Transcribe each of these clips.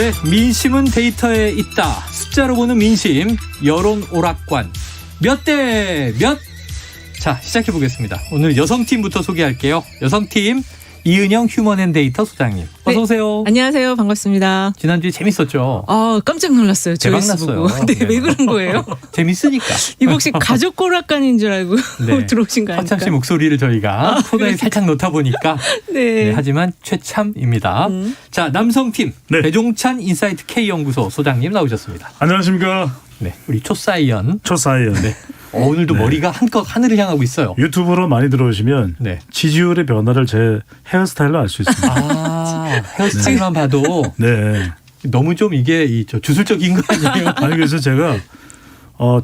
네, 민심은 데이터에 있다. 숫자로 보는 민심, 여론 오락관. 몇 대 몇? 자, 시작해 보겠습니다. 오늘 여성팀부터 소개할게요. 여성팀 이은영 휴먼앤데이터 소장님. 어서 네. 오세요. 안녕하세요. 반갑습니다. 지난주에 재밌었죠? 깜짝 놀랐어요. 대박 조회수 났어요. 보고. 네, 왜 그런 거예요? 재밌으니까. 이거 혹시 가족 오락관인 줄 알고 네. 들어오신 거 아닙니까? 화참 씨 목소리를 저희가 코너에 살짝 넣다 보니까 네. 하지만 최참입니다. 자, 남성팀 네. 배종찬 인사이트 K연구소 소장님 나오셨습니다. 안녕하십니까. 네, 우리 초사이언. 초사이언. 네. 오늘도 머리가 한껏 하늘을 향하고 있어요. 유튜브로 많이 들어오시면 네. 지지율의 변화를 제 헤어스타일로 알 수 있습니다. 아, 헤어스타일만 봐도 네. 너무 좀 이게 주술적인 거 아니에요? 아니 그래서 제가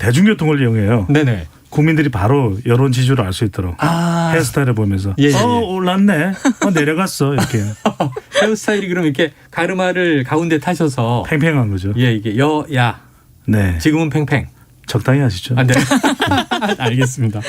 대중교통을 이용해요. 네네. 국민들이 바로 여론 지지율을 알 수 있도록 헤어스타일을 보면서 예. 올랐네. 내려갔어. 이렇게. 헤어스타일이 그럼 이렇게 가르마를 가운데 타셔서 팽팽한 거죠. 예, 이게 야. 네. 지금은 팽팽. 적당히 하시죠. 네. 알겠습니다.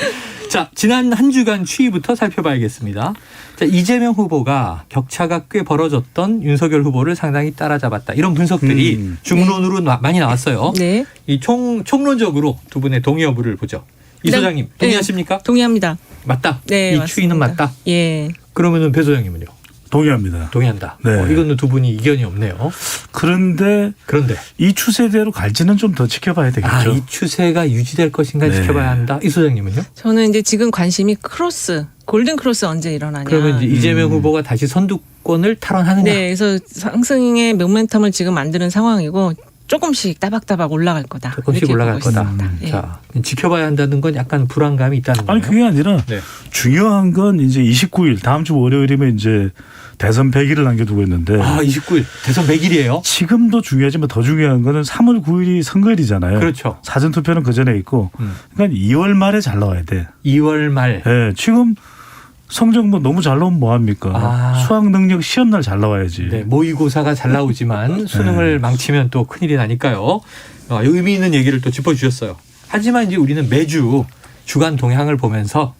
자, 지난 한 주간 추이부터 살펴봐야겠습니다. 자, 이재명 후보가 격차가 꽤 벌어졌던 윤석열 후보를 상당히 따라잡았다. 이런 분석들이 중론으로 많이 나왔어요. 네. 이 총론적으로 두 분의 동의 여부를 보죠. 이 네. 소장님 동의하십니까? 네. 동의합니다. 맞다. 네, 이 맞습니다. 추이는 맞다. 예. 그러면은 배 소장님은요? 동의합니다. 동의한다. 네. 이거는 두 분이 이견이 없네요. 그런데 이 추세대로 갈지는 좀 더 지켜봐야 되겠죠. 이 추세가 유지될 것인가 네. 지켜봐야 한다. 이 소장님은요? 저는 이제 지금 관심이 골든 크로스 언제 일어나냐. 그러면 이제 이재명 후보가 다시 선두권을 탈환하느냐? 네, 그래서 상승의 모멘텀을 지금 만드는 상황이고 조금씩 따박따박 올라갈 거다. 조금씩 이렇게 올라갈 보고 거다. 있습니다. 예. 자, 지켜봐야 한다는 건 약간 불안감이 있다는 거예요. 아니 그게 아니라 네. 중요한 건 이제 29일 다음 주 월요일이면 이제 대선 100일을 남겨두고 있는데 29일 대선 100일이에요. 지금도 중요하지만 더 중요한 거는 3월 9일이 선거일이잖아요. 그렇죠. 사전 투표는 그 전에 있고 그러니까 2월 말에 잘 나와야 돼. 2월 말. 네, 지금 성적 뭐 너무 잘 나오면 뭐 합니까? 수학 능력 시험 날 잘 나와야지. 네, 모의고사가 잘 나오지만 수능을 망치면 또 큰일이 나니까요. 의미 있는 얘기를 또 짚어주셨어요. 하지만 이제 우리는 매주 주간 동향을 보면서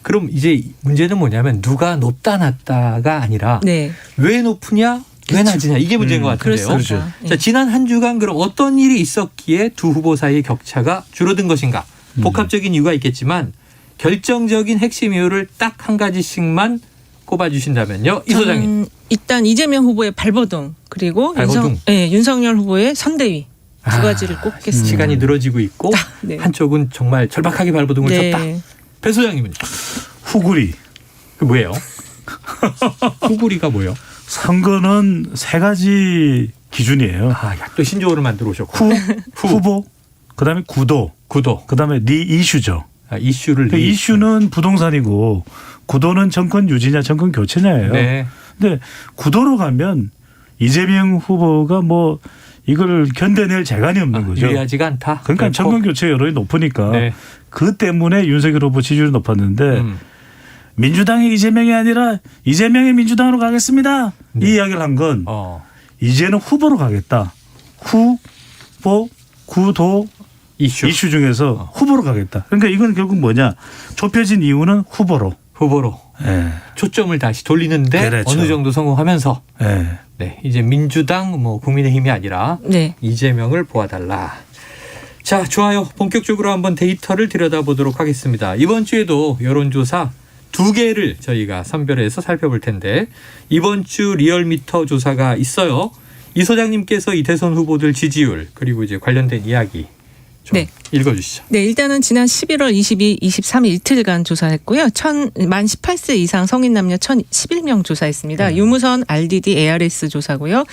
그럼 이제 문제는 뭐냐면 누가 높다 낮다가 아니라 네. 왜 높으냐 왜 낮으냐 이게 문제인 것 같은데요. 그렇습니다. 자, 지난 한 주간 그럼 어떤 일이 있었기에 두 후보 사이의 격차가 줄어든 것인가. 복합적인 이유가 있겠지만 결정적인 핵심 이유를 딱 한 가지씩만 꼽아주신다면요. 이 소장님. 일단 이재명 후보의 발버둥 그리고 발버둥. 윤석열 후보의 선대위 두 가지를 꼽겠습니다. 시간이 늘어지고 있고 네. 한쪽은 정말 절박하게 발버둥을 네. 쳤다. 배 소장님은 후구리. 그 뭐예요? 후구리가 뭐예요? 선거는 세 가지 기준이에요. 또 신조어를 만들어 오셨고. 후보, 그다음에 구도, 그다음에 리 이슈죠. 이슈를 그 이슈는 부동산이고 구도는 정권 유지냐 정권 교체냐예요. 네. 근데 구도로 가면 이재명 후보가 뭐 이걸 견뎌낼 재간이 없는 거죠. 유리하지가 않다. 그러니까 정권 교체 여론이 높으니까 네. 그 때문에 윤석열 후보 지지율이 높았는데 민주당의 이재명이 아니라 이재명의 민주당으로 가겠습니다. 이 이야기를 한 건 이제는 후보로 가겠다. 후보, 구도, 이슈 중에서 후보로 가겠다. 그러니까 이건 결국 뭐냐. 좁혀진 이유는 후보로. 네. 초점을 다시 돌리는데 그렇죠. 어느 정도 성공하면서 네. 네, 이제 민주당 국민의힘이 아니라 네. 이재명을 보아달라. 자, 좋아요. 본격적으로 한번 데이터를 들여다보도록 하겠습니다. 이번 주에도 여론조사 2개를 저희가 선별해서 살펴볼 텐데 이번 주 리얼미터 조사가 있어요. 이 소장님께서 이 대선 후보들 지지율 그리고 이제 관련된 이야기 좀 읽어주시죠. 네, 일단은 지난 11월 22, 23일 이틀간 조사했고요. 만 18세 이상 성인 남녀 1,011명 조사했습니다. 유무선 RDD ARS 조사고요.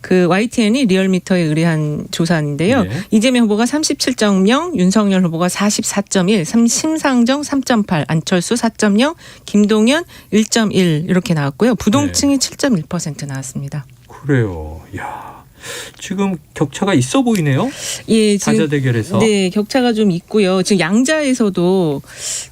그 YTN이 리얼미터에 의뢰한 조사인데요. 네. 이재명 후보가 37.0, 윤석열 후보가 44.1, 심상정 3.8, 안철수 4.0, 김동연 1.1 이렇게 나왔고요. 부동층이 7.1% 나왔습니다. 그래요. 야. 지금 격차가 있어 보이네요. 예, 지금 다자 대결에서. 네, 격차가 좀 있고요. 지금 양자에서도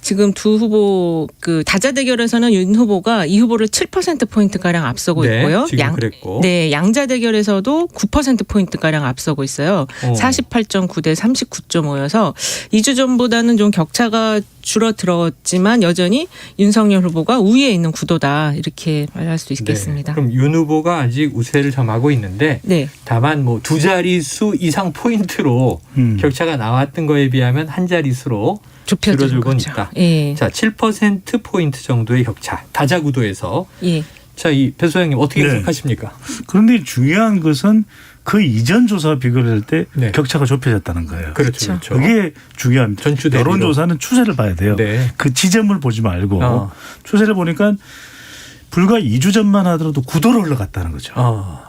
지금 두 후보 그 다자 대결에서는 윤 후보가 이 후보를 7% 포인트 가량 앞서고 있고요. 지금 그랬고. 네, 양자 대결에서도 9% 포인트 가량 앞서고 있어요. 48.9 대 39.5여서 2주 전보다는 좀 격차가 줄어들었지만 여전히 윤석열 후보가 우위에 있는 구도다 이렇게 말할 수 있겠습니다. 네. 그럼 윤 후보가 아직 우세를 점하고 있는데 네. 다만 뭐 두 자릿수 이상 포인트로 격차가 나왔던 거에 비하면 한 자릿수로 줄어들고는 있다. 예. 자, 7% 포인트 정도의 격차 다자 구도에서. 예. 자, 이 배 소장님 어떻게 네. 생각하십니까? 그런데 중요한 것은 그 이전 조사와 비교를 할 때 네. 격차가 좁혀졌다는 거예요. 그렇죠. 그게 중요합니다. 전추 대비로. 여론조사는 추세를 봐야 돼요. 네. 그 지점을 보지 말고 추세를 보니까 불과 2주 전만 하더라도 9도로 올라갔다는 거죠.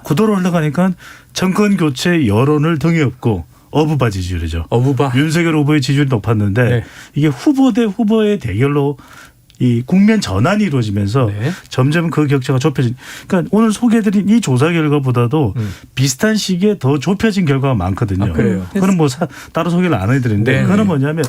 9도로 올라가니까 정권 교체 여론을 등에 업고 어부바 지지율이죠. 어부바. 윤석열 후보의 지지율이 높았는데 네. 이게 후보 대 후보의 대결로 이 국면 전환이 이루어지면서 네. 점점 그 격차가 좁혀진. 그러니까 오늘 소개해드린 이 조사 결과보다도 비슷한 시기에 더 좁혀진 결과가 많거든요. 아, 그래요? 그거는 뭐 따로 소개를 안 해드리는데 네. 그거는 뭐냐면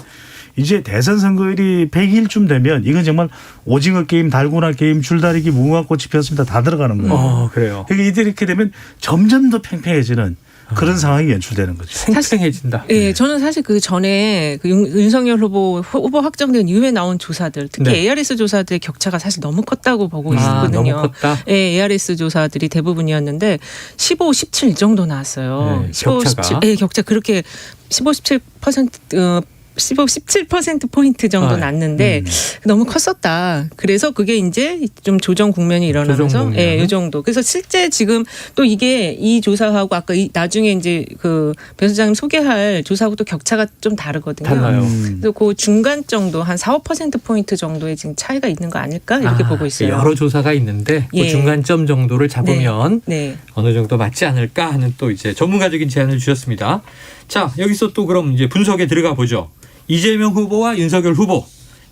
이제 대선 선거일이 100일쯤 되면 이건 정말 오징어 게임, 달고나 게임, 줄다리기, 무궁화꽃이 피었습니다. 다 들어가는 거예요. 그래요. 그러니까 이렇게 되면 점점 더 팽팽해지는 그런 상황이 연출되는 거죠. 팽팽해진다. 예, 저는 사실 그 전에 그 윤석열 후보 확정된 이후에 나온 조사들, 특히 네. ARS 조사들의 격차가 사실 너무 컸다고 보고 있거든요. 너무 컸다. 예, ARS 조사들이 대부분이었는데 15, 17 정도 나왔어요. 네, 15, 격차가. 17, 예, 격차 그렇게 15, 17% 15, 17% 정도 났는데 너무 컸었다. 그래서 그게 이제 좀 조정 국면이 일어나면서 예, 이 정도. 그래서 실제 지금 또 이게 이 조사하고 아까 나중에 이제 그 배 소장님 소개할 조사하고 또 격차가 좀 다르거든요. 달라요. 그래서 그 중간 정도 한 4, 5% 포인트 정도의 지금 차이가 있는 거 아닐까 이렇게 보고 있어요. 여러 조사가 있는데 그 예. 중간점 정도를 잡으면 네. 어느 정도 맞지 않을까 하는 또 이제 전문가적인 제안을 주셨습니다. 자, 여기서 또 그럼 이제 분석에 들어가 보죠. 이재명 후보와 윤석열 후보.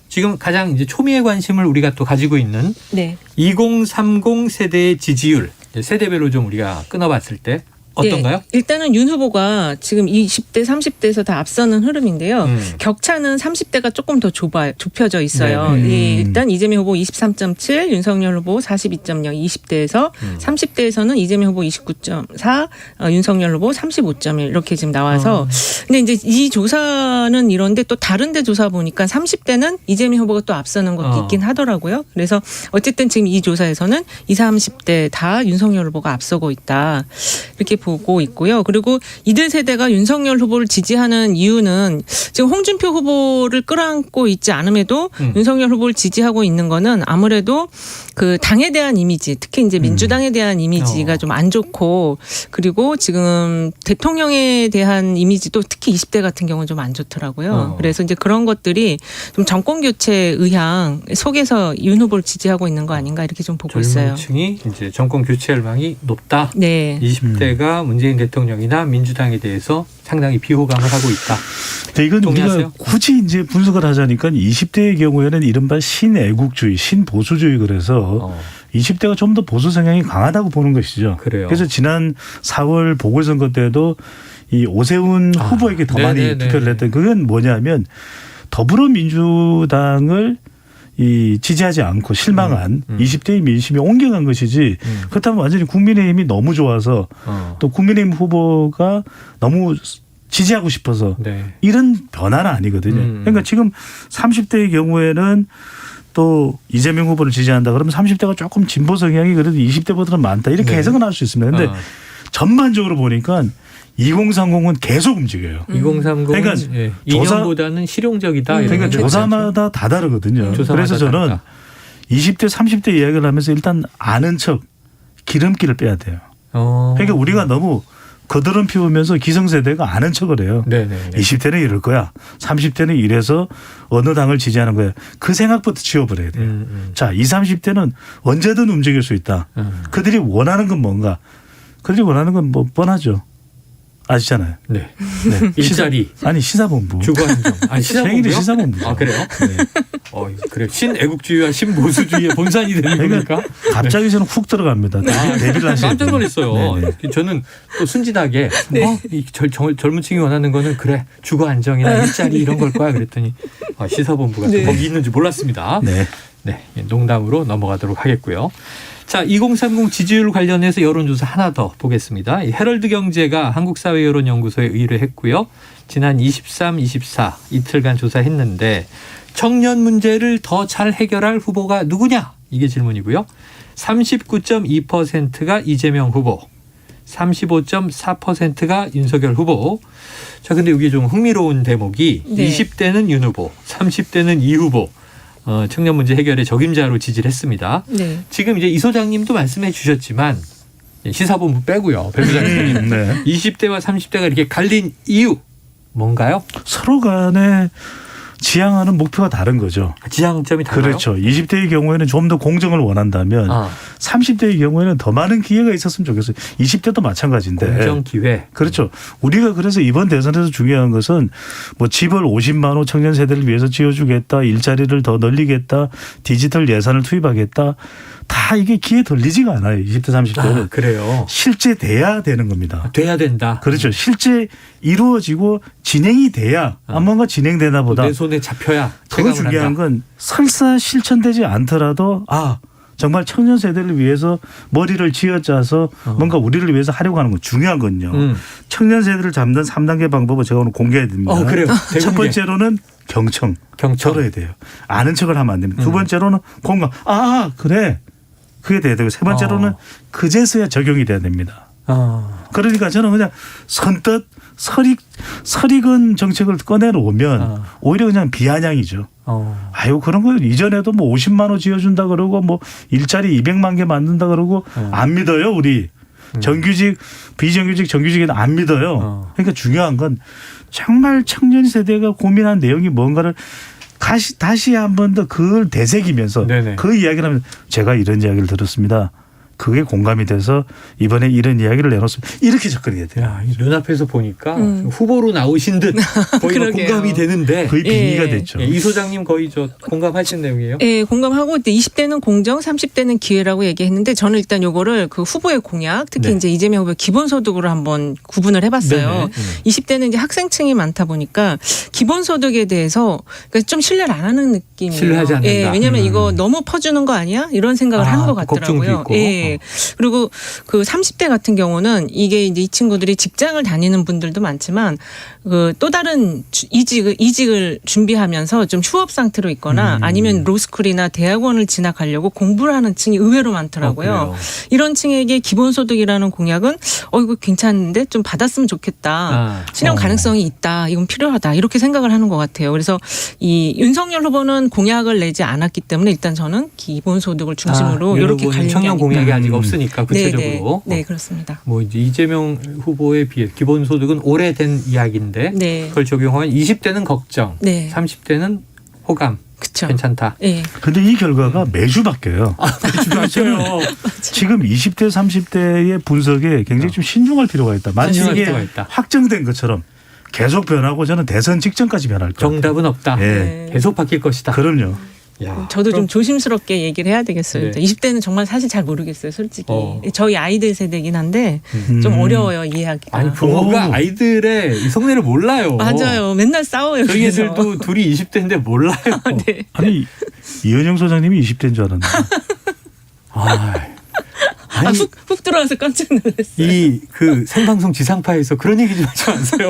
지금 가장 이제 초미의 관심을 우리가 또 가지고 있는 네. 2030 세대의 지지율. 세대별로 좀 우리가 끊어봤을 때 어떤가요? 네, 일단은 윤 후보가 지금 20대, 30대에서 다 앞서는 흐름인데요. 격차는 30대가 조금 더 좁혀져 있어요. 일단 이재명 후보 23.7, 윤석열 후보 42.0, 20대에서 30대에서는 이재명 후보 29.4, 윤석열 후보 35.1 이렇게 지금 나와서 근데 이제 이 조사는 이런데 또 다른 데 조사 보니까 30대는 이재명 후보가 또 앞서는 것도 있긴 하더라고요. 그래서 어쨌든 지금 이 조사에서는 20, 30대 다 윤석열 후보가 앞서고 있다. 이렇게 보고 있고요. 그리고 이들 세대가 윤석열 후보를 지지하는 이유는 지금 홍준표 후보를 끌어안고 있지 않음에도 윤석열 후보를 지지하고 있는 거는 아무래도 그 당에 대한 이미지, 특히 이제 민주당에 대한 이미지가 좀 안 좋고 그리고 지금 대통령에 대한 이미지도 특히 20대 같은 경우는 좀 안 좋더라고요. 그래서 이제 그런 것들이 좀 정권 교체 의향 속에서 윤 후보를 지지하고 있는 거 아닌가 이렇게 좀 보고 있어요. 젊은 층이 이제 정권 교체 열망이 높다. 네. 20대가 문재인 대통령이나 민주당에 대해서 상당히 비호감을 하고 있다. 네, 이건 동의하세요? 우리가 굳이 이제 분석을 하자니까 20대의 경우에는 이른바 신애국주의, 신보수주의 그래서 20대가 좀 더 보수 성향이 강하다고 보는 것이죠. 그래요. 그래서 지난 4월 보궐선거 때도 이 오세훈 후보에게 더 많이 네네네. 투표를 했던 그건 뭐냐면 더불어민주당을 이 지지하지 않고 실망한 20대의 민심이 옮겨간 것이지 그렇다면 완전히 국민의힘이 너무 좋아서 또 국민의힘 후보가 너무 지지하고 싶어서 네. 이런 변화는 아니거든요. 그러니까 지금 30대의 경우에는 또 이재명 후보를 지지한다 그러면 30대가 조금 진보 성향이 그래도 20대보다는 많다 이렇게 네. 해석은 할 수 있습니다. 그런데 전반적으로 보니까 2030은 계속 움직여요. 2030은 그러니까 예, 조사- 2년보다는 실용적이다. 그러니까 이런 얘기 조사마다 다 다르거든요. 조사마다 그래서 저는 다르다. 20대, 30대 이야기를 하면서 일단 아는 척 기름기를 빼야 돼요. 그러니까 우리가 너무 거드름 피우면서 기성세대가 아는 척을 해요. 네네. 20대는 이럴 거야. 30대는 이래서 어느 당을 지지하는 거야. 그 생각부터 지워버려야 돼요. 자, 20, 30대는 언제든 움직일 수 있다. 그들이 원하는 건 뭔가. 그들이 원하는 건 뭐 뻔하죠. 아시잖아요. 네. 네. 일자리. 아니 시사본부. 주거안정. 아니 생일이 시사본부요? 시사본부죠. 아 그래요? 네. 그래. 신애국주의와 신보수주의의 본산이 되는 그러니까 겁니까? 갑자기 저는 훅 들어갑니다. 데뷔를 하시는 깜짝 놀랐어요. 네네. 저는 또 순진하게 이 젊은 층이 원하는 거는 그래 주거 안정이나 일자리 이런 걸 거야 그랬더니 시사본부가 또 거기 있는지 몰랐습니다. 네. 네, 농담으로 넘어가도록 하겠고요. 자, 2030 지지율 관련해서 여론조사 하나 더 보겠습니다. 이 헤럴드 경제가 한국사회여론연구소에 의뢰했고요. 지난 23, 24 이틀간 조사했는데 청년 문제를 더 잘 해결할 후보가 누구냐? 이게 질문이고요. 39.2%가 이재명 후보, 35.4%가 윤석열 후보. 자, 근데 여기 좀 흥미로운 대목이 네. 20대는 윤 후보, 30대는 이 후보. 청년 문제 해결의 적임자로 지지를 했습니다. 네. 지금 이제 이 소장님도 말씀해 주셨지만 시사본부 빼고요. 배 부장님. 네. 20대와 30대가 이렇게 갈린 이유 뭔가요? 서로 간에 지향하는 목표가 다른 거죠. 지향점이 달라요? 그렇죠. 20대의 경우에는 좀 더 공정을 원한다면 30대의 경우에는 더 많은 기회가 있었으면 좋겠어요. 20대도 마찬가지인데. 공정 기회. 그렇죠. 우리가 그래서 이번 대선에서 중요한 것은 뭐 집을 50만 호 청년 세대를 위해서 지어주겠다. 일자리를 더 늘리겠다. 디지털 예산을 투입하겠다. 다 이게 귀에 들리지가 않아요. 20대 30대는. 아, 그래요. 실제 돼야 되는 겁니다. 돼야 된다. 그렇죠. 실제 이루어지고 진행이 돼야 뭔가 진행되나 보다. 내 손에 잡혀야. 더 체감을 중요한 한다. 건 설사 실천되지 않더라도 정말 청년 세대를 위해서 머리를 쥐어짜서 뭔가 우리를 위해서 하려고 하는 건 중요한 건요. 청년 세대를 잡는 3단계 방법을 제가 오늘 공개해 드립니다. 그래요. 첫 번째로는 경청. 들어야 돼요. 아는 척을 하면 안 됩니다. 두 번째로는 공감. 그래. 그게 돼야 되고 세 번째로는 그제서야 적용이 돼야 됩니다. 그러니까 저는 그냥 선뜻 설익은 정책을 꺼내놓으면 오히려 그냥 비아냥이죠. 그런 거 이전에도 뭐 50만 원 지어준다 그러고 뭐 일자리 200만 개 만든다 그러고 안 믿어요 우리. 정규직 비정규직 정규직에는 안 믿어요. 그러니까 중요한 건 정말 청년 세대가 고민한 내용이 뭔가를 다시 한 번 더 그걸 되새기면서 네네. 그 이야기를 하면 제가 이런 이야기를 들었습니다. 그게 공감이 돼서 이번에 이런 이야기를 내놓습니다. 이렇게 접근해야 돼요. 야, 이 눈앞에서 보니까 후보로 나오신 듯 거의 뭐 그러게요. 공감이 되는데 거의 빙의가 예. 됐죠. 이 소장님 거의 공감하신 내용이에요? 예, 공감하고 20대는 공정, 30대는 기회라고 얘기했는데 저는 일단 요거를 그 후보의 공약, 특히 네. 이제 이재명 후보 기본소득으로 한번 구분을 해봤어요. 네네. 20대는 이제 학생층이 많다 보니까 기본소득에 대해서 그러니까 좀 신뢰를 안 하는 느낌이에요. 신뢰하지 않는다. 예, 왜냐하면 이거 너무 퍼주는 거 아니야? 이런 생각을 하는 것 걱정도 같더라고요. 있고. 예. 그리고 그 30대 같은 경우는 이게 이제 이 친구들이 직장을 다니는 분들도 많지만 그 또 다른 이직을 준비하면서 좀 휴업 상태로 있거나 아니면 로스쿨이나 대학원을 진학하려고 공부를 하는 층이 의외로 많더라고요. 그래요? 이런 층에게 기본소득이라는 공약은 이거 괜찮은데 좀 받았으면 좋겠다. 실현 가능성이 있다. 이건 필요하다. 이렇게 생각을 하는 것 같아요. 그래서 이 윤석열 후보는 공약을 내지 않았기 때문에 일단 저는 기본소득을 중심으로 이렇게 갈린 게 청년 아닐까. 공약이 아직 없으니까 구체적으로. 네, 그렇습니다. 뭐 이제 이재명 후보에 비해 기본소득은 오래된 이야기인데 네. 그걸 적용하면 20대는 걱정, 네. 30대는 호감, 그렇죠. 괜찮다. 예. 근데 이 결과가 매주 바뀌어요. 매주 바뀌어요. 지금 20대 30대의 분석에 굉장히 좀 신중할 필요가 있다. 마치 신중할 이게 필요가 있다. 확정된 것처럼 계속 변하고 저는 대선 직전까지 변할 거예요. 정답은 없다. 예. 계속 바뀔 것이다. 그럼요. 야, 저도 그럼 좀 조심스럽게 얘기를 해야 되겠어요. 네. 20대는 정말 사실 잘 모르겠어요, 솔직히. 어. 저희 아이들 세대긴 한데 좀 어려워요, 이해하기가. 아니 부모가 오. 아이들의 이 속내를 몰라요. 맞아요. 맨날 싸워요. 저희 그래서. 애들도 둘이 20대인데 몰라요. 네. 아니 이현영 소장님이 20대인 줄 알았는데. 훅 들어와서 깜짝 놀랐어요. 이 그 생방송 지상파에서 그런 얘기 좀 하지 마세요.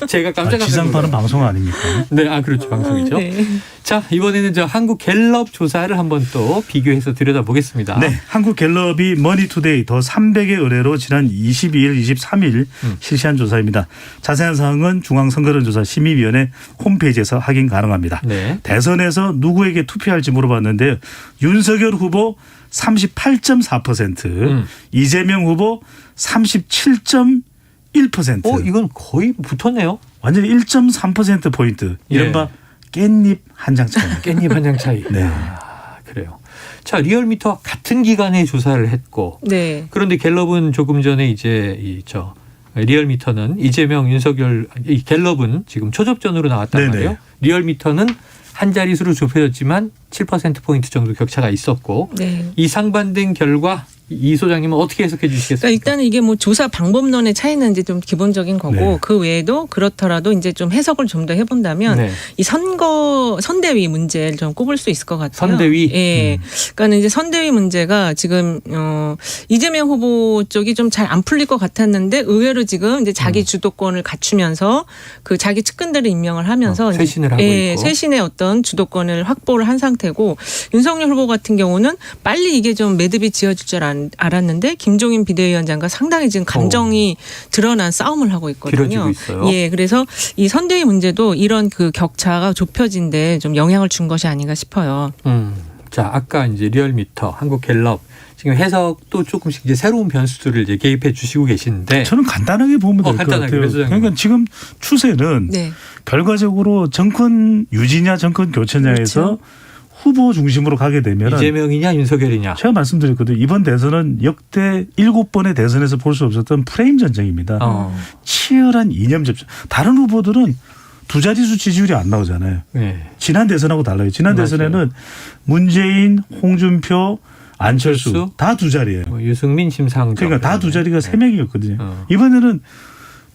제가 깜짝 지상파는 방송 아닙니까? 네, 그렇죠. 방송이죠. 네. 자, 이번에는 저 한국 갤럽 조사를 한번 또 비교해서 들여다보겠습니다. 네, 한국 갤럽이 머니투데이 더 300의 의뢰로 지난 22일, 23일 실시한 조사입니다. 자세한 사항은 중앙선거론조사 심의위원회 홈페이지에서 확인 가능합니다. 네. 대선에서 누구에게 투표할지 물어봤는데요. 윤석열 후보 38.4%, 이재명 후보 37.1%. 이건 거의 붙었네요. 완전히 1.3% 포인트. 이른바 깻잎 한 장 차이. 깻잎 한 장 차이. 네. 그래요. 자, 리얼미터와 같은 기간에 조사를 했고, 네. 그런데 갤럽은 조금 전에 이제 리얼미터는 이재명, 윤석열, 이 갤럽은 지금 초접전으로 나왔단 네네. 말이에요. 리얼미터는 한 자릿수로 좁혀졌지만 7%포인트 정도 격차가 있었고 네. 이 상반된 결과 이 소장님은 어떻게 해석해 주시겠습니까? 그러니까 일단은 이게 뭐 조사 방법론의 차이는 이제 좀 기본적인 거고 네. 그 외에도 그렇더라도 이제 좀 해석을 좀 더 해본다면 네. 이 선대위 문제를 좀 꼽을 수 있을 것 같아요. 선대위? 예. 그러니까는 이제 선대위 문제가 지금 이재명 후보 쪽이 좀 잘 안 풀릴 것 같았는데 의외로 지금 이제 자기 주도권을 갖추면서 그 자기 측근들을 임명을 하면서 쇄신을 하고 있고. 쇄신의 어떤 주도권을 확보를 한 상태고 윤석열 후보 같은 경우는 빨리 이게 좀 매듭이 지어질 줄 알았는데 김종인 비대위원장과 상당히 지금 감정이 드러난 싸움을 하고 있거든요. 길어지고 있어요. 예, 그래서 이 선대위 문제도 이런 그 격차가 좁혀진데 좀 영향을 준 것이 아닌가 싶어요. 자, 아까 이제 리얼미터, 한국갤럽 지금 해석도 조금씩 이제 새로운 변수들을 이제 개입해 주시고 계신데 저는 간단하게 보면 될 것 간단하게, 같아요. 소장님. 그러니까 지금 추세는 네. 결과적으로 정권 유지냐 정권 교체냐에서 그렇죠. 후보 중심으로 가게 되면 이재명이냐 윤석열이냐. 제가 말씀드렸거든요. 이번 대선은 역대 7번의 대선에서 볼 수 없었던 프레임 전쟁입니다. 치열한 이념 접전. 다른 후보들은 두 자릿수 지지율이 안 나오잖아요. 네. 지난 대선하고 달라요. 지난 맞아요. 대선에는 문재인, 홍준표, 안철수 다 두 자리예요. 뭐 유승민, 심상정. 그러니까 다 두 자리가 세 명이었거든요. 어. 이번에는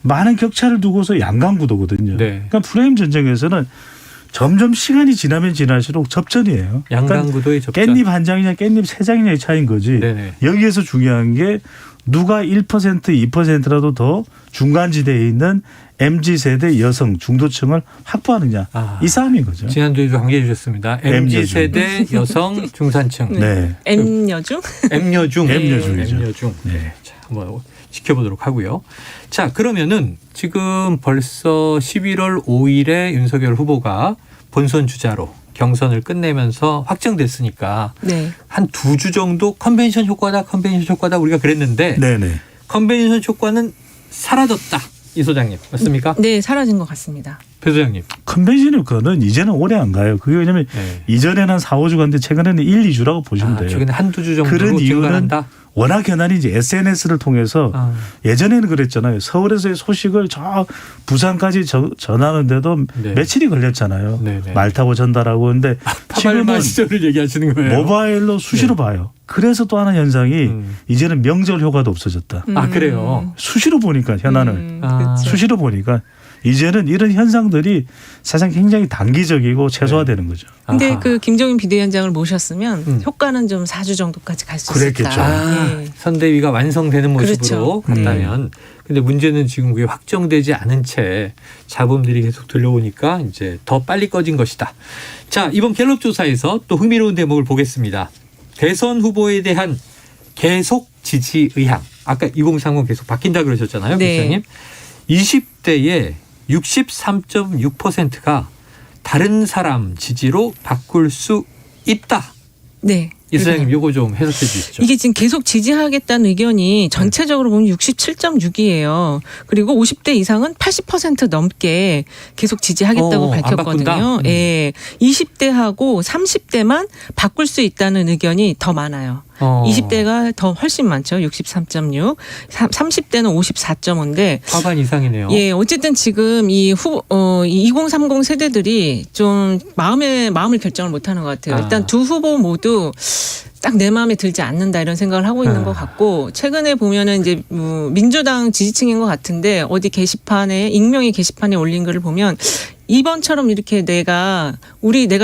많은 격차를 두고서 양강구도거든요. 네. 그러니까 프레임 전쟁에서는 점점 시간이 지나면 지날수록 접전이에요. 양강구도의 접전. 깻잎 한 장이냐 깻잎 세 장이냐의 차이인 거지. 네네. 여기에서 중요한 게 누가 1% 2%라도 더 중간지대에 있는 MZ세대 여성 중도층을 확보하느냐. 이 싸움인 거죠. 지난주에도 관계해 주셨습니다. MZ세대 여성 중산층. 네. M여중? M여중. M여중이죠. M여중. 네. 자, 한번 지켜보도록 하고요. 자, 그러면은 지금 벌써 11월 5일에 윤석열 후보가 본선 주자로 경선을 끝내면서 확정됐으니까 네. 한 2주 정도 컨벤션 효과다 우리가 그랬는데 네네. 컨벤션 효과는 사라졌다. 이 소장님 맞습니까? 네, 사라진 것 같습니다. 배 소장님. 컨벤션 효과는 이제는 오래 안 가요. 그게 왜냐하면 네. 이전에는 한 4, 5주 갔는데 최근에는 1, 2주라고 보시면 돼요. 최근에 한두 주 정도로 그런 이유는 증가한다. 워낙 현안이 이제 SNS를 통해서 예전에는 그랬잖아요. 서울에서의 소식을 저 부산까지 전하는데도 네. 며칠이 걸렸잖아요. 네네. 말 타고 전달하고. 근데 지금은 파발마 시절을 얘기하시는 거예요. 모바일로 수시로 봐요. 그래서 또 하나 현상이 이제는 명절 효과도 없어졌다. 아, 그래요? 수시로 보니까 현안을. 그렇죠. 수시로 보니까 이제는 이런 현상들이 사실 굉장히 단기적이고 최소화되는 거죠. 근데 아하. 그 김종인 비대위원장을 모셨으면 효과는 좀 4주 정도까지 갈 수 있었다. 그랬겠죠. 아, 예. 선대위가 완성되는 모습으로 그렇죠. 갔다면. 근데 문제는 지금 그게 확정되지 않은 채 잡음들이 계속 들려오니까 이제 더 빨리 꺼진 것이다. 자, 이번 갤럽 조사에서 또 흥미로운 대목을 보겠습니다. 대선 후보에 대한 계속 지지 의향. 아까 2030 계속 바뀐다 그러셨잖아요. 네. 부장님. 20대의 63.6%가 다른 사람 지지로 바꿀 수 있다. 네. 이 소장님 요거 좀 해석해 주시죠. 이게 지금 계속 지지하겠다는 의견이 전체적으로 보면 67.6이에요. 그리고 50대 이상은 80% 넘게 계속 지지하겠다고 안 밝혔거든요. 바꾼다? 예. 20대하고 30대만 바꿀 수 있다는 의견이 더 많아요. 20대가 더 훨씬 많죠. 63.6. 30대는 54.5인데 과반 이상이네요. 예, 어쨌든 지금 이 2030 세대들이 좀 마음을 결정을 못 하는 것 같아요. 일단 두 후보 모두 딱 내 마음에 들지 않는다 이런 생각을 하고 있는 것 같고 최근에 보면은 이제 민주당 지지층인 것 같은데 어디 게시판에 익명의 게시판에 올린 글을 보면 이번처럼 이렇게 내가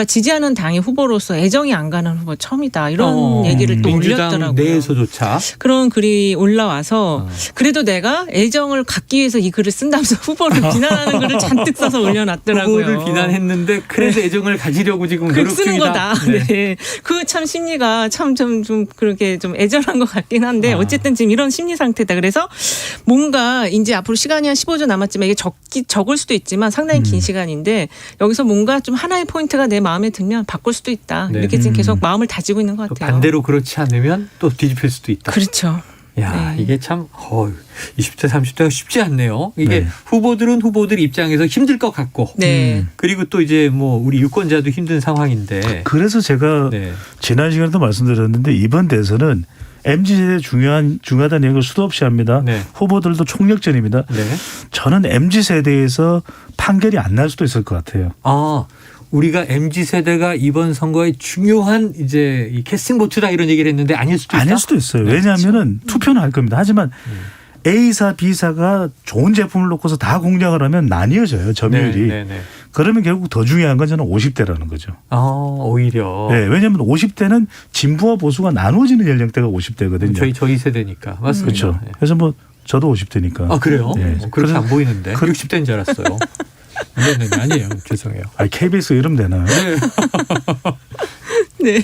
지지하는 당의 후보로서 애정이 안 가는 후보 처음이다 이런 얘기를 또 민주당 올렸더라고요. 내에서조차 그런 글이 올라와서 그래도 내가 애정을 갖기 위해서 이 글을 쓴다면서 후보를 비난하는 글을 잔뜩 써서 올려놨더라고요. 후보를 비난했는데 그래도 애정을 가지려고 지금 글 노력 쓰는 중이다. 거다. 네. 그 참 심리가 참 좀 그렇게 좀 애절한 것 같긴 한데 어쨌든 지금 이런 심리 상태다. 그래서 뭔가 이제 앞으로 시간이 한 15주 남았지만 이게 적을 수도 있지만 상당히 긴 시간인데 여기서 뭔가 좀 하나의 포인트가 내 마음에 들면 바꿀 수도 있다. 네. 이렇게 지금 계속 마음을 다지고 있는 것 같아요. 반대로 그렇지 않으면 또 뒤집힐 수도 있다. 그렇죠. 야, 네. 이게 참 20대 30대가 쉽지 않네요. 이게 네. 후보들은 후보들 입장에서 힘들 것 같고 네. 그리고 또 이제 뭐 우리 유권자도 힘든 상황인데 그래서 제가 네. 지난 시간에도 말씀드렸는데 이번 대선은 MZ세대 중요하다는 얘기를 수도 없이 합니다. 네. 후보들도 총력전입니다. 네. 저는 MZ세대에서 판결이 안 날 수도 있을 것 같아요. 아, 우리가 MZ 세대가 이번 선거에 중요한 이제 이 캐스팅 보트다 이런 얘기를 했는데 아닐 수도 있다. 아닐 수도 있어요. 네, 왜냐하면은 투표는 할 겁니다. 하지만 A사, B사가 좋은 제품을 놓고서 다 공략을 하면 나뉘어져요. 점유율이. 네, 네, 네. 그러면 결국 더 중요한 건 저는 50대라는 거죠. 오히려. 네, 왜냐하면 50대는 진보와 보수가 나누어지는 연령대가 50대거든요. 저희 세대니까 맞습니다. 그렇죠. 네. 그래서 뭐 저도 50대니까. 아 그래요? 네. 그렇게 그래서 안 보이는데 60대인 줄 알았어요. 네, 아니에요. 죄송해요. KBS 이러면 되나요? 네. 네.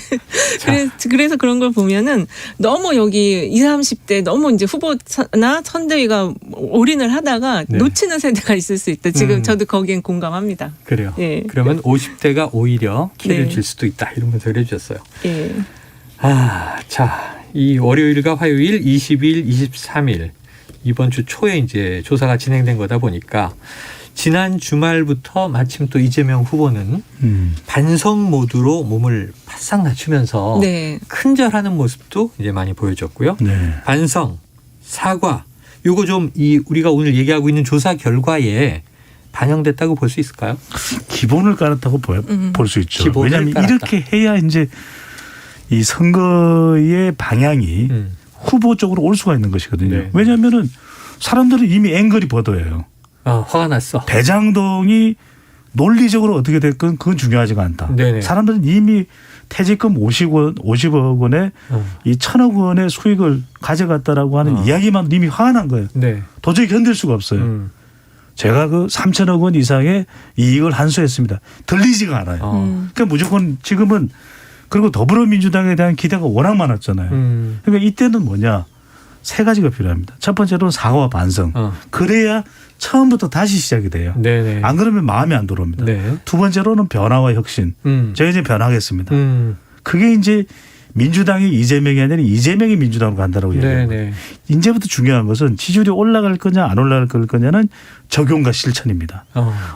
그래서 그런 걸 보면은 너무 여기 20, 30대 너무 이제 후보나 선대위가 올인을 하다가 네. 놓치는 세대가 있을 수 있다. 지금 저도 거기엔 공감합니다. 그래요. 예. 그러면 50대가 오히려 키를 네. 줄 수도 있다. 이런 분석을 해주셨어요. 예. 자, 이 월요일과 화요일 22일, 23일 이번 주 초에 이제 조사가 진행된 거다 보니까 지난 주말부터 마침 또 이재명 후보는 반성 모드로 몸을 바싹 낮추면서 네. 큰절하는 모습도 이제 많이 보여줬고요. 네. 반성, 사과, 요거 좀 우리가 오늘 얘기하고 있는 조사 결과에 반영됐다고 볼 수 있을까요? 기본을 깔았다고 볼 수 있죠. 기본을 왜냐하면 깔았다. 이렇게 해야 이제 이 선거의 방향이 후보 쪽으로 올 수가 있는 것이거든요. 네. 왜냐하면은 사람들은 이미 앵글이 버더예요. 화가 났어. 대장동이 논리적으로 어떻게 됐건 그건 중요하지가 않다. 네네. 사람들은 이미 퇴직금 50억 원에 이 1,000억 원의 수익을 가져갔다라고 하는 이야기만 이미 화가 난 거예요. 네. 도저히 견딜 수가 없어요. 제가 그 3,000억 원 이상의 이익을 환수했습니다. 들리지가 않아요. 그러니까 무조건 지금은 그리고 더불어민주당에 대한 기대가 워낙 많았잖아요. 그러니까 이때는 뭐냐. 세 가지가 필요합니다. 첫 번째로는 사과와 반성. 그래야 처음부터 다시 시작이 돼요. 네네. 안 그러면 마음에 안 들어옵니다. 네. 두 번째로는 변화와 혁신. 제가 이제 변하겠습니다. 그게 이제 민주당이 이재명이 아니라 이재명이 민주당으로 간다라고 얘기해요. 네네. 이제부터 중요한 것은 지지율이 올라갈 거냐 안 올라갈 거냐는 적용과 실천입니다.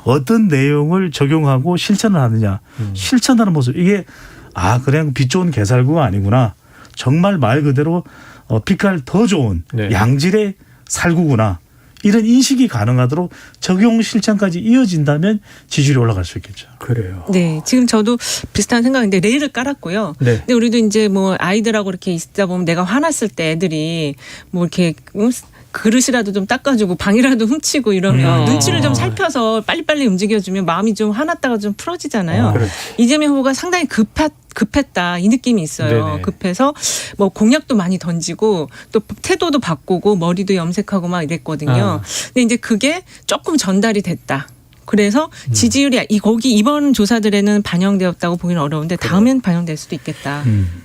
어떤 내용을 적용하고 실천을 하느냐. 실천하는 모습. 이게 그냥 빛 좋은 개살구가 아니구나. 정말 말 그대로 빛깔 더 좋은 네. 양질의 살구구나. 이런 인식이 가능하도록 적용 실천까지 이어진다면 지지율이 올라갈 수 있겠죠. 그래요. 네, 지금 저도 비슷한 생각인데 레일을 깔았고요. 네. 근데 우리도 이제 뭐 아이들하고 이렇게 있다 보면 내가 화났을 때 애들이 뭐 이렇게 그릇이라도 좀 닦아주고 방이라도 훔치고 이러면 눈치를 좀 살펴서 빨리빨리 움직여주면 마음이 좀 화났다가 좀 풀어지잖아요. 그렇지. 이재명 후보가 상당히 급했다 이 느낌이 있어요. 네네. 급해서 뭐 공약도 많이 던지고 또 태도도 바꾸고 머리도 염색하고 막 이랬거든요. 근데 이제 그게 조금 전달이 됐다. 그래서 지지율이 거기 이번 조사들에는 반영되었다고 보기는 어려운데 다음엔 반영될 수도 있겠다.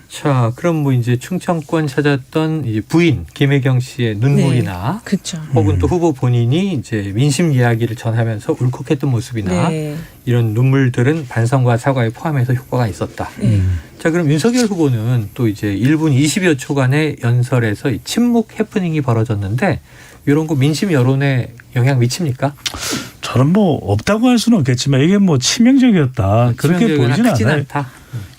자, 그럼 뭐 이제 충청권 찾았던 이제 부인 김혜경 씨의 눈물이나 그렇죠. 혹은 또 후보 본인이 이제 민심 이야기를 전하면서 울컥했던 모습이나 네. 이런 눈물들은 반성과 사과에 포함해서 효과가 있었다. 자, 그럼 윤석열 후보는 또 이제 1분 20여 초간의 연설에서 이 침묵 해프닝이 벌어졌는데 이런 거 민심 여론에 영향 미칩니까? 저는 뭐 없다고 할 수는 없겠지만 이게 뭐 치명적이었다. 그렇게 보이진 않아요. 않다.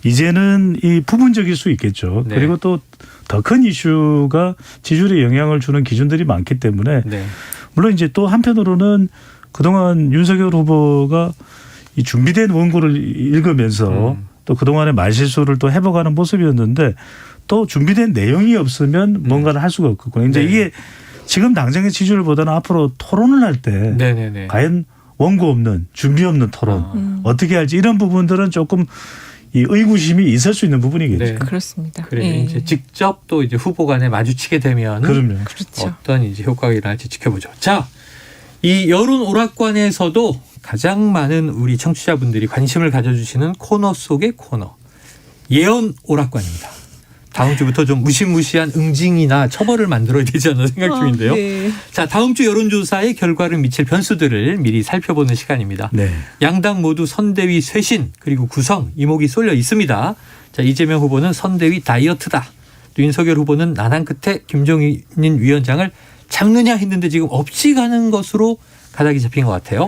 이제는 이 부분적일 수 있겠죠. 네. 그리고 또 더 큰 이슈가 지지율에 영향을 주는 기준들이 많기 때문에 네. 물론 이제 또 한편으로는 그동안 윤석열 후보가 이 준비된 원고를 읽으면서 또 그동안의 말실수를 또 해보가는 모습이었는데 또 준비된 내용이 없으면 뭔가를 할 수가 없거든요. 이제 네. 이게 지금 당장의 지지율보다는 앞으로 토론을 할 때 네네네. 과연 원고 없는 준비 없는 토론 어떻게 할지 이런 부분들은 조금 이 의구심이 있을 수 있는 부분이겠죠. 네. 그렇습니다. 그래 예. 이제 직접 또 이제 후보 간에 마주치게 되면 그럼요. 그렇죠. 어떤 이제 효과가 일어날지 지켜보죠. 자, 이 여론 오락관에서도 가장 많은 우리 청취자분들이 관심을 가져주시는 코너 속의 코너 예언 오락관입니다. 다음 주부터 좀 무시무시한 응징이나 처벌을 만들어야 되지 않나 생각 중인데요. 네. 자, 다음 주 여론조사의 결과를 미칠 변수들을 미리 살펴보는 시간입니다. 네. 양당 모두 선대위 쇄신 그리고 구성 이목이 쏠려 있습니다. 자, 이재명 후보는 선대위 다이어트다. 또 윤석열 후보는 난항 끝에 김종인 위원장을 잡느냐 했는데 지금 없이 가는 것으로 가닥이 잡힌 것 같아요.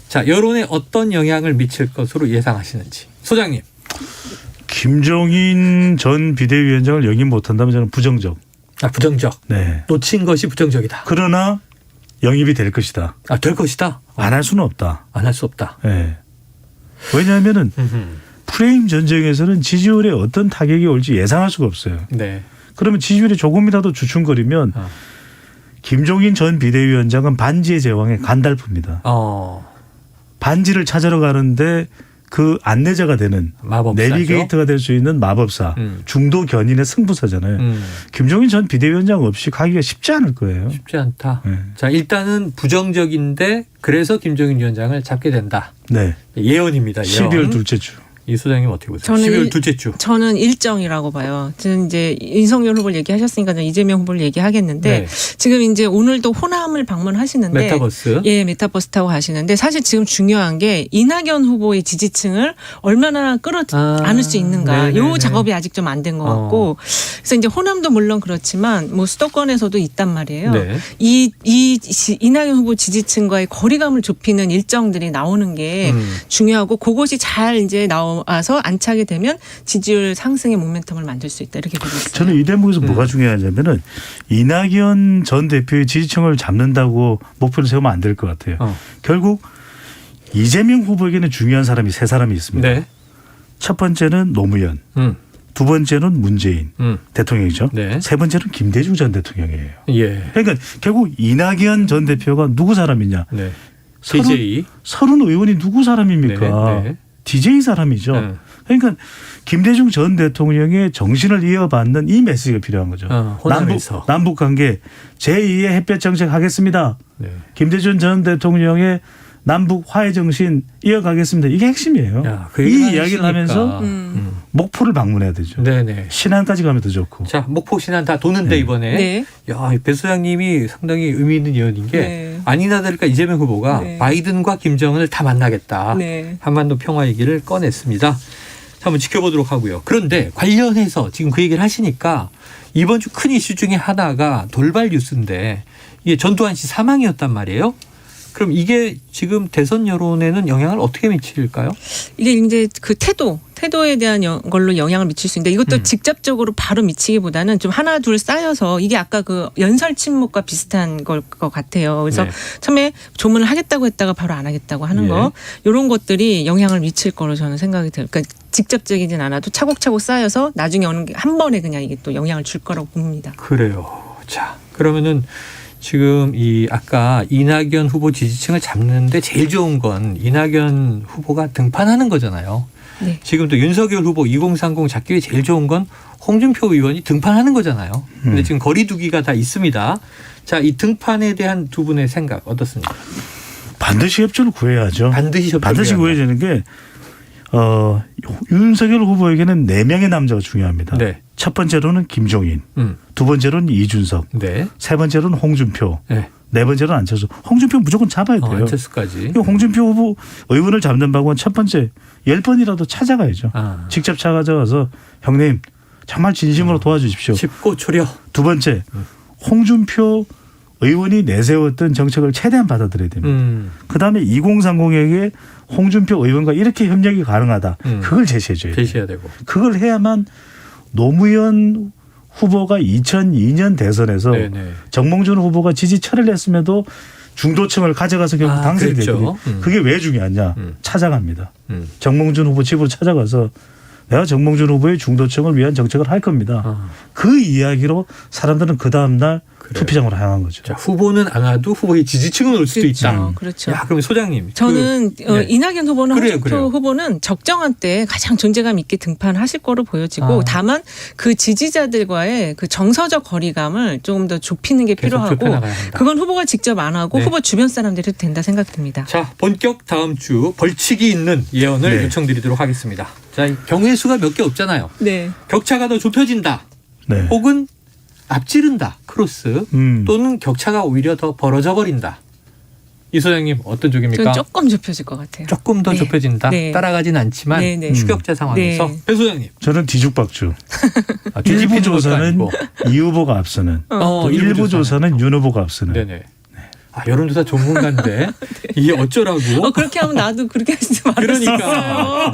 자, 여론에 어떤 영향을 미칠 것으로 예상하시는지. 소장님. 김종인 전 비대위원장을 영입 못한다면 저는 부정적. 부정적. 네. 놓친 것이 부정적이다. 그러나 영입이 될 것이다. 될 것이다. 안 할 수는 없다. 안 할 수 없다. 네. 왜냐하면은 프레임 전쟁에서는 지지율에 어떤 타격이 올지 예상할 수가 없어요. 네. 그러면 지지율이 조금이라도 주춤거리면 김종인 전 비대위원장은 반지의 제왕의 간달프입니다. 반지를 찾으러 가는데 그 안내자가 되는 마법사죠. 내비게이터가 될 수 있는 마법사, 중도 견인의 승부사잖아요. 김종인 전 비대위원장 없이 가기가 쉽지 않을 거예요. 쉽지 않다. 네. 자, 일단은 부정적인데 그래서 김종인 위원장을 잡게 된다. 네. 예언입니다. 예언. 12월 둘째 주. 이 소장님 어떻게 보세요? 저는 12월 둘째 주. 저는 일정이라고 봐요. 저는 이제 윤석열 후보를 얘기하셨으니까 저는 이재명 후보를 얘기하겠는데 네. 지금 이제 오늘도 호남을 방문하시는데 메타버스. 예, 메타버스 타고 가시는데 사실 지금 중요한 게 이낙연 후보의 지지층을 얼마나 끌어안을 수 있는가. 네네네. 요 작업이 아직 좀 안 된 것 같고 그래서 이제 호남도 물론 그렇지만 뭐 수도권에서도 있단 말이에요. 네. 이낙연 후보 지지층과의 거리감을 좁히는 일정들이 나오는 게 중요하고 그것이 잘 이제 나와서 안착이 되면 지지율 상승의 모멘텀을 만들 수 있다 이렇게 보고 있어요. 저는 이 대목에서 뭐가 중요하냐면은 이낙연 전 대표의 지지층을 잡는다고 목표를 세우면 안 될 것 같아요. 결국 이재명 후보에게는 중요한 사람이 세 사람이 있습니다. 네. 첫 번째는 노무현, 두 번째는 문재인 대통령이죠. 네. 세 번째는 김대중 전 대통령이에요. 예. 그러니까 결국 이낙연 전 대표가 누구 사람이냐? 네. DJ. 서른 의원이 누구 사람입니까? 네. DJ 사람이죠. 그러니까 김대중 전 대통령의 정신을 이어받는 이 메시지가 필요한 거죠. 호남에서. 남북 관계 제2의 햇볕 정책 하겠습니다. 네. 김대중 전 대통령의 남북 화해 정신 이어가겠습니다. 이게 핵심이에요. 야, 그 이 얘기를 이야기를 하면서 목포를 방문해야 되죠. 네네. 신안까지 가면 더 좋고. 자, 목포 신안 다 도는데 이번에. 네. 야, 배 소장님이 상당히 의미 있는 예언인 게 네. 아니나 다를까 이재명 후보가 네. 바이든과 김정은을 다 만나겠다. 네. 한반도 평화 얘기를 꺼냈습니다. 자, 한번 지켜보도록 하고요. 그런데 관련해서 지금 그 얘기를 하시니까 이번 주 큰 이슈 중에 하나가 돌발 뉴스인데 이게 전두환 씨 사망이었단 말이에요. 그럼 이게 지금 대선 여론에는 영향을 어떻게 미칠까요? 이게 이제 그 태도에 대한 걸로 영향을 미칠 수 있는데 이것도 직접적으로 바로 미치기보다는 좀 하나 둘 쌓여서 이게 아까 그 연설 침묵과 비슷한 걸 것 같아요. 그래서 네. 처음에 조문을 하겠다고 했다가 바로 안 하겠다고 하는 거 이런 것들이 영향을 미칠 거로 저는 생각이 들어요. 그러니까 직접적이진 않아도 차곡차곡 쌓여서 나중에 오는 게 한 번에 그냥 이게 또 영향을 줄 거라고 봅니다. 그래요. 자, 그러면은 지금 이 아까 이낙연 후보 지지층을 잡는데 제일 좋은 건 이낙연 후보가 등판하는 거잖아요. 네. 지금 또 윤석열 후보 2030 잡기 위해 제일 좋은 건 홍준표 의원이 등판하는 거잖아요. 근데 지금 거리두기가 다 있습니다. 자, 이 등판에 대한 두 분의 생각 어떻습니까? 반드시 협조를 구해야죠. 반드시 구해야 되는 게 윤석열 후보에게는 4명의 남자가 중요합니다. 네. 첫 번째로는 김종인, 두 번째로는 이준석, 네. 세 번째로는 홍준표, 네. 네 번째로는 안철수. 홍준표 무조건 잡아야 돼요. 안철수까지. 홍준표 후보 의원을 잡는 방법은 첫 번째 10번이라도 찾아가야죠. 직접 찾아가서 형님 정말 진심으로 도와주십시오. 짚고 초려. 두 번째 홍준표 의원이 내세웠던 정책을 최대한 받아들여야 됩니다. 그다음에 2030에게 홍준표 의원과 이렇게 협력이 가능하다. 그걸 제시해줘야 돼요. 제시해야 되고. 그걸 해야만 노무현 후보가 2002년 대선에서 네네. 정몽준 후보가 지지철을 냈음에도 중도층을 가져가서 결국 당선이 그렇죠. 되거든요. 그게 왜 중요하냐. 찾아갑니다. 정몽준 후보 집으로 찾아가서 내가 정몽준 후보의 중도층을 위한 정책을 할 겁니다. 그 이야기로 사람들은 그 다음 날 투표장으로 향한 거죠. 자, 후보는 안 와도 후보의 지지층은 올 수도 있다. 그렇죠. 야, 그럼 소장님. 저는 네. 이낙연 후보는 홍준표 그래요. 후보는 적정한 때 가장 존재감 있게 등판하실 거로 보여지고 다만 그 지지자들과의 그 정서적 거리감을 조금 더 좁히는 게 필요하고 그건 후보가 직접 안 하고 후보 주변 사람들이 해도 된다 생각됩니다. 자, 본격 다음 주 벌칙이 있는 예언을 요청드리도록 하겠습니다. 자, 경우의 수가 몇 개 없잖아요. 네. 격차가 더 좁혀진다. 네. 혹은 앞지른다. 크로스. 또는 격차가 오히려 더 벌어져 버린다. 이 소장님 어떤 쪽입니까? 저는 조금 좁혀질 것 같아요. 조금 더 좁혀진다. 따라가진 않지만 추격자 상황에서. 배 소장님. 저는 뒤죽박죽. 일부 조사는 이 후보가 앞서는. 또 일부 조사는 윤 후보가 앞서는. 네네. 여론조사 전문가인데 이게 어쩌라고? 그렇게 하면 나도 그렇게 하지 말았어요.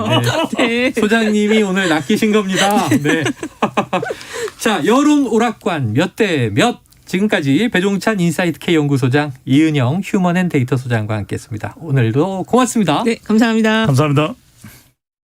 그러니까 네. 소장님이 오늘 낚이신 겁니다. 네. 자, 여론 오락관 몇 대 몇. 지금까지 배종찬 인사이트 K 연구소장, 이은영 휴먼앤데이터 소장과 함께했습니다. 오늘도 고맙습니다. 네, 감사합니다. 감사합니다.